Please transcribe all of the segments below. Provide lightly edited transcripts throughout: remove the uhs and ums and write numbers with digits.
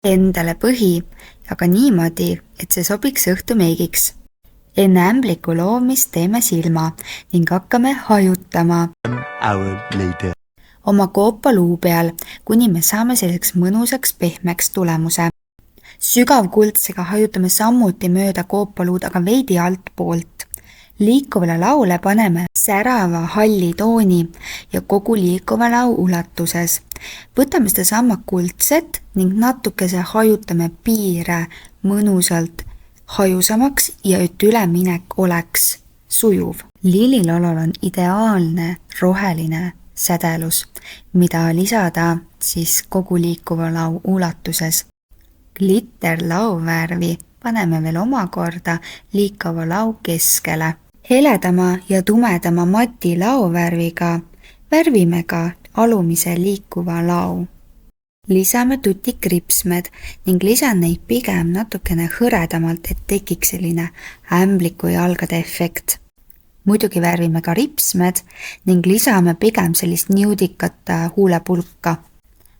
Endale põhi, aga niimoodi, et see sobiks õhtumeigiks. Enne ämbliku loomist teeme silma ning hakkame hajutama oma koopaluu peal, kuni me saame selliseks mõnusaks pehmeks tulemuse. Sügavkuldsega hajutame samuti mööda koopaluud, aga veidi altpoolt. Liikuvale laule paneme särava halli tooni ja kogu liikuva lau ulatuses. Võtame seda sama kuldset ning natukese hajutame piire mõnusalt hajusamaks ja et üleminek oleks sujuv. Lililolol on ideaalne roheline sädelus, mida lisada siis kogu liikuva lau ulatuses. Glitter lauvärvi paneme veel omakorda liikuva lau keskele. Heledama ja tumedama mati lauvärviga värvime ka alumise liikuva lau. Lisame tutikripsmed ning lisan neid pigem natukene hõredamalt, et tekiks selline ämbliku jalgade efekt. Muidugi värvime ka ripsmed ning lisame pigem sellist niudikat huulepulka.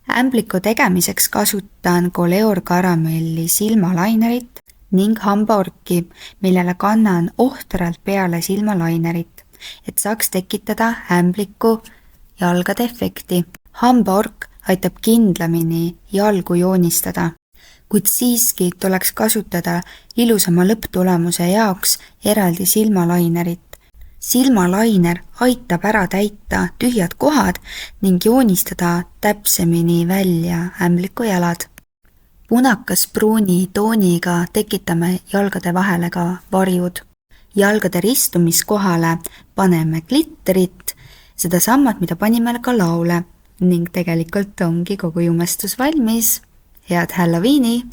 Ämbliku tegemiseks kasutan Coleor karamelli silmalainerit ning hambaorki, millele kannan ohtralt peale silmalainerit, et saaks tekitada ämbliku jalgade efekti. Hambaork aitab kindlamini jalgu joonistada, kuid siiski tuleks kasutada ilusama lõpptulemuse jaoks eraldi silmalainerit. Silmalainer aitab ära täita tühjad kohad ning joonistada täpsemini välja ämbliku jalad. Punakas pruuni tooniga tekitame jalgade vahele ka varjud. Jalgade ristumiskohale paneme glitterit, seda sammat, mida panime ka laule, ning tegelikult ongi kogu jumestus valmis. Head Halloweeni!